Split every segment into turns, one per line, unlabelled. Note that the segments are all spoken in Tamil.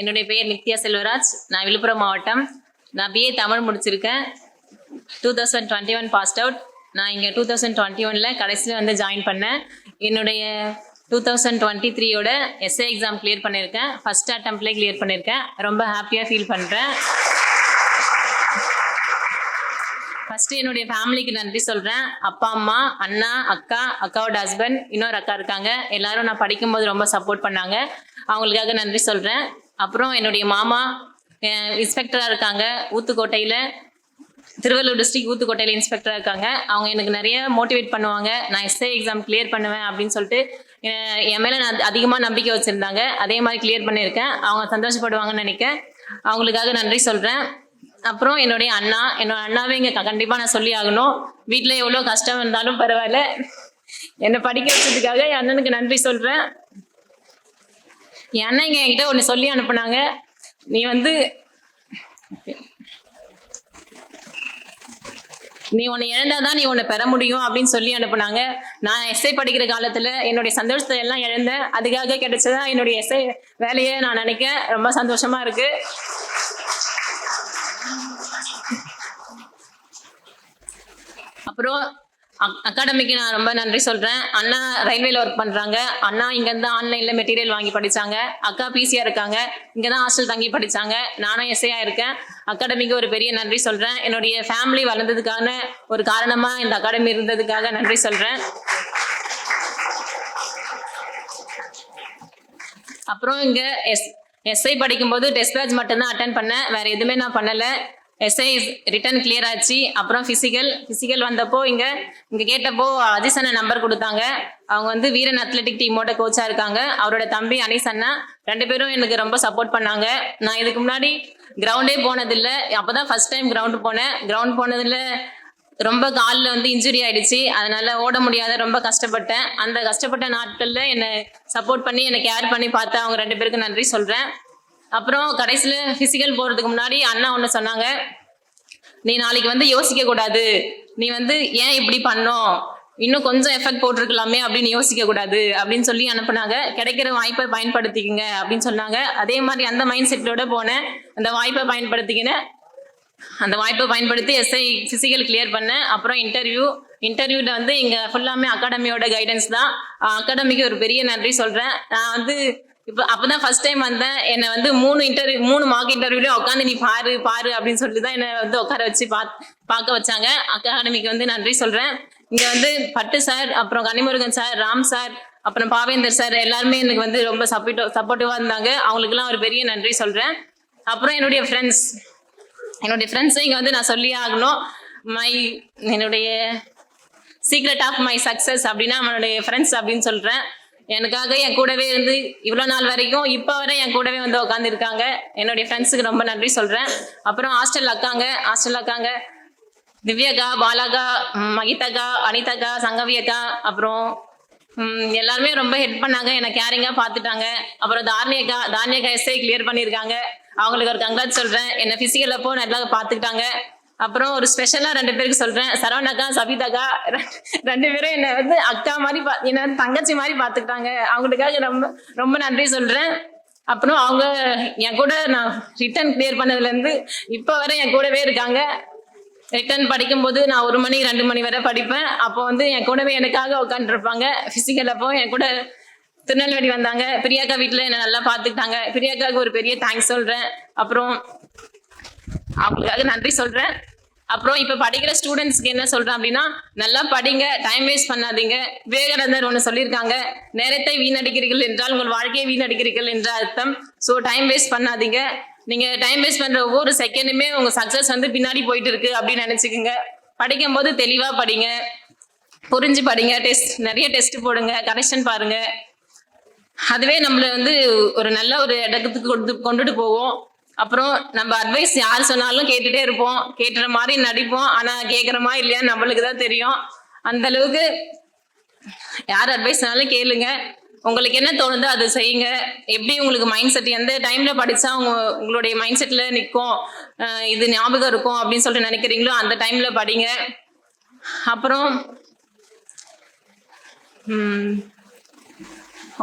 என்னுடைய பெயர் நித்யா செல்வராஜ். நான் விழுப்புரம் மாவட்டம். நான் பிஏ தமிழ் முடிச்சிருக்கேன். 2021 பாஸ்ட் அவுட். நான் இங்கே 2021 கடைசியில் வந்து ஜாயின் பண்ணேன். என்னுடைய 2023யோட எஸ்ஏ எக்ஸாம் கிளியர் பண்ணியிருக்கேன். ஃபர்ஸ்ட் அட்டெம்ப்ட்லேயே கிளியர் பண்ணியிருக்கேன். ரொம்ப ஹாப்பியாக ஃபீல் பண்ணுறேன். ஃபஸ்ட்டு என்னுடைய ஃபேமிலிக்கு நன்றி சொல்கிறேன். அப்பா, அம்மா, அண்ணா, அக்கா, அக்காவோட ஹஸ்பண்ட், இன்னொரு அக்கா இருக்காங்க. எல்லாரும் நான் படிக்கும்போது ரொம்ப சப்போர்ட் பண்ணாங்க. அவங்களுக்காக நன்றி சொல்கிறேன். அப்புறம் என்னுடைய மாமா இன்ஸ்பெக்டராக இருக்காங்க ஊத்துக்கோட்டையில், திருவள்ளூர் டிஸ்ட்ரிக்ட் ஊத்துக்கோட்டையில் இன்ஸ்பெக்டராக இருக்காங்க. அவங்க எனக்கு நிறைய மோட்டிவேட் பண்ணுவாங்க. நான் எஸ்ஏ எக்ஸாம் கிளியர் பண்ணுவேன் அப்படின்னு சொல்லிட்டு என் மேலே நான் அதிகமாக நம்பிக்கை வச்சுருந்தாங்க. அதே மாதிரி கிளியர் பண்ணியிருக்கேன். அவங்க சந்தோஷப்படுவாங்கன்னு நினைக்கிறேன். அவங்களுக்காக நன்றி சொல்கிறேன். அப்புறம் என்னோட அண்ணாவே இங்கே கண்டிப்பாக நான் சொல்லி ஆகணும். வீட்டில் எவ்வளோ கஷ்டம் இருந்தாலும் பரவாயில்ல, என்னை படிக்க வச்சதுக்காக என் அண்ணனுக்கு நன்றி சொல்கிறேன். என் அண்ணன் இங்கே என்கிட்ட ஒன்று சொல்லி அனுப்புனாங்க. நீ ஒன்று இழந்தாதான் நீ ஒன்று பெற முடியும் அப்படின்னு சொல்லி அனுப்புனாங்க. நான் எஸ்ஏ படிக்கிற காலத்தில் என்னுடைய சந்தோஷத்தை எல்லாம் இழந்தேன். அதுக்காக கிடைச்சதா என்னுடைய எஸ்ஏ வேலையை நான் நினைக்கிறேன். ரொம்ப சந்தோஷமா இருக்கு. அப்புறம் அகாடமிக்கு நான் ரொம்ப நன்றி சொல்றேன். அண்ணா ரயில்வேல ஒர்க் பண்றாங்க. அண்ணா இங்கேருந்து ஆன்லைன்ல மெட்டீரியல் வாங்கி படிச்சாங்க. அக்கா பிசியா இருக்காங்க. இங்கதான் ஹாஸ்டல் தங்கி படிச்சாங்க. நானும் எஸ்ஐயா இருக்கேன். அகாடமிக்கு ஒரு பெரிய நன்றி சொல்றேன். என்னுடைய ஃபேமிலி வளர்ந்ததுக்கான ஒரு காரணமா இந்த அகாடமி இருந்ததுக்காக நன்றி சொல்றேன். அப்புறம் இங்க எஸ்ஐ படிக்கும்போது டெஸ்ட் பேட்ச் மட்டும்தான் அட்டென்ட் பண்ணேன். வேற எதுவுமே நான் பண்ணல. எஸ்ஐ ரிட்டன் கிளியர் ஆச்சு. அப்புறம் பிசிக்கல் வந்தப்போ இங்க கேட்டப்போ அஜிஸ் அண்ணா நம்பர் கொடுத்தாங்க. அவங்க வந்து வீரன் அத்லெட்டிக் டீமோட கோச்சா இருக்காங்க. அவரோட தம்பி அனீஸ் அண்ணா, 2 பேரும் எனக்கு ரொம்ப சப்போர்ட் பண்ணாங்க. நான் இதுக்கு முன்னாடி கிரவுண்டே போனதில்லை. அப்போதான் ஃபர்ஸ்ட் டைம் கிரவுண்ட் போனேன். கிரவுண்ட் போனதுல ரொம்ப காலில் வந்து இன்ஜுரி ஆயிடுச்சு. அதனால ஓட முடியாத ரொம்ப கஷ்டப்பட்டேன். அந்த கஷ்டப்பட்ட நாட்கள்ல என்னை சப்போர்ட் பண்ணி என்னை கேர் பண்ணி பார்த்தா அவங்க 2 பேருக்கு நன்றி சொல்றேன். அப்புறம் கடைசியில் பிசிக்கல் போறதுக்கு முன்னாடி அண்ணா ஒன்று சொன்னாங்க. நீ நாளைக்கு வந்து யோசிக்க கூடாது. நீ வந்து ஏன் இப்படி பண்ணோம், இன்னும் கொஞ்சம் எஃபெக்ட் போட்டிருக்கலாமே அப்படின்னு யோசிக்க கூடாது அப்படின்னு சொல்லி அனுப்புனாங்க. கிடைக்கிற வாய்ப்பை பயன்படுத்திக்கங்க அப்படின்னு சொன்னாங்க. அதே மாதிரி அந்த மைண்ட் செட்டோட போனேன். அந்த வாய்ப்பை பயன்படுத்தி எஸ்ஐ பிசிக்கல் கிளியர் பண்ணேன். அப்புறம் இன்டர்வியூல வந்து இங்க ஃபுல்லாமே அகாடமியோட கைடன்ஸ் தான். அகாடமிக்கு ஒரு பெரிய நன்றி சொல்றேன். நான் வந்து அப்பதான் ஃபர்ஸ்ட் டைம் வந்தேன். என்னை வந்து 3 மார்க் இன்டர்வியூலயும் உட்காந்து நீ பாரு அப்படின்னு சொல்லிதான் என்னை வந்து உட்கார வச்சு பார்க்க வச்சாங்க. அகாடமிக்கு வந்து நன்றி சொல்றேன். இங்க வந்து பட்டு சார், அப்புறம் கனிமுருகன் சார், ராம் சார், அப்புறம் பாவேந்தர் சார் எல்லாருமே எனக்கு வந்து ரொம்ப சப்போர்ட்டிவா இருந்தாங்க. அவங்களுக்கு எல்லாம் ஒரு பெரிய நன்றி சொல்றேன். அப்புறம் என்னுடைய ஃப்ரெண்ட்ஸ் இங்க வந்து நான் சொல்லியே ஆகணும். என்னுடைய சீக்ரெட் ஆஃப் மை சக்சஸ் அப்படின்னா அவனுடைய ஃப்ரெண்ட்ஸ் அப்படின்னு சொல்றேன். எனக்காக என் கூடவே இருந்து இவ்வளோ நாள் வரைக்கும் இப்போ வரை என் கூடவே வந்து உட்காந்துருக்காங்க. என்னுடைய ஃப்ரெண்ட்ஸுக்கு ரொம்ப நன்றி சொல்கிறேன். அப்புறம் ஹாஸ்டல் அக்காங்க திவ்யாக்கா, பாலாக்கா, மகிதாக்கா, அனிதாக்கா, சங்கவியக்கா, அப்புறம் எல்லாருமே ரொம்ப ஹெல்ப் பண்ணாங்க. என்னை கேரிங்காக பார்த்துட்டாங்க. அப்புறம் தார்னியக்கா எஸ்ஐ கிளியர் பண்ணியிருக்காங்க. அவங்களுக்கு ஒரு கங்க்ராட் சொல்கிறேன். என்னை ஃபிசிக்கல் அப்போ நல்லா பார்த்துக்கிட்டாங்க. அப்புறம் ஒரு ஸ்பெஷலா 2 பேருக்கு சொல்றேன். சரவணாக்கா, சபிதாக்கா, 2 பேரும் என்னை வந்து அக்கா மாதிரி என்ன தங்கச்சி மாதிரி பார்த்துக்கிட்டாங்க. அவங்களுக்காக ரொம்ப ரொம்ப நன்றி சொல்றேன். அப்புறம் அவங்க என் கூட நான் ரிட்டன் கிளியர் பண்ணதுல இருந்து இப்ப வரை என் கூடவே இருக்காங்க. ரிட்டன் படிக்கும்போது நான் 1 மணி 2 மணி வரை படிப்பேன். அப்போ வந்து என் கூடவே எனக்காக உட்காந்துருப்பாங்க. பிசிக்கல் அப்போ என் கூட திருநெல்வேலி வந்தாங்க. பிரியாக்கா வீட்டுல என்னை நல்லா பார்த்துக்கிட்டாங்க. பிரியாக்காவுக்கு ஒரு பெரிய தேங்க்ஸ் சொல்றேன். அப்புறம் அவங்களுக்காக நன்றி சொல்றேன். அப்புறம் இப்ப படிக்கிற ஸ்டூடெண்ட்ஸ்க்கு என்ன சொல்றேன் அப்படின்னா, நல்லா படிங்க, டைம் வேஸ்ட் பண்ணாதீங்க. விவேகானந்தர் ஒன்று சொல்லியிருக்காங்க, நேரத்தை வீணடிக்கிறீர்கள் என்றால் உங்கள் வாழ்க்கையை வீணடிக்கிறீர்கள் என்ற அர்த்தம். ஸோ டைம் வேஸ்ட் பண்ணாதீங்க. நீங்க டைம் வேஸ்ட் பண்ற ஒவ்வொரு செகண்டுமே உங்க சக்சஸ் வந்து பின்னாடி போயிட்டு இருக்கு அப்படின்னு நினைச்சுக்கோங்க. படிக்கும் போது தெளிவா படிங்க, புரிஞ்சு படிங்க, நிறைய டெஸ்ட் போடுங்க, கரெக்ஷன் பாருங்க. அதுவே நம்மள வந்து ஒரு நல்ல ஒரு இடத்துக்கு கொண்டுட்டு போவோம். அப்புறம் நம்ம அட்வைஸ் யார் சொன்னாலும் கேட்டுட்டே இருப்போம். கேட்டுற மாதிரி நடிப்போம். ஆனா கேட்குறமா இல்லையா நம்மளுக்கு தான் தெரியும். அந்த அளவுக்கு யார் அட்வைஸ் சொன்னாலும் கேளுங்க. உங்களுக்கு என்ன தோணுதோ அதை செய்யுங்க. எப்படி உங்களுக்கு மைண்ட் செட் எந்த டைம்ல படிச்சா உங்களுடைய மைண்ட் செட்ல நிற்கும், இது ஞாபகம் இருக்கும் அப்படின்னு சொல்லிட்டு நினைக்கிறீங்களோ அந்த டைம்ல படிங்க. அப்புறம்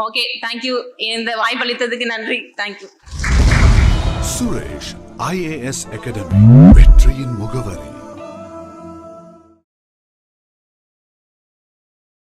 ஓகே, தேங்க்யூ. இந்த வாய்ப்பளித்ததுக்கு நன்றி. தேங்க்யூ.
சுரேஷ் IAS அகாடமி, வெற்றியின் முகவரி.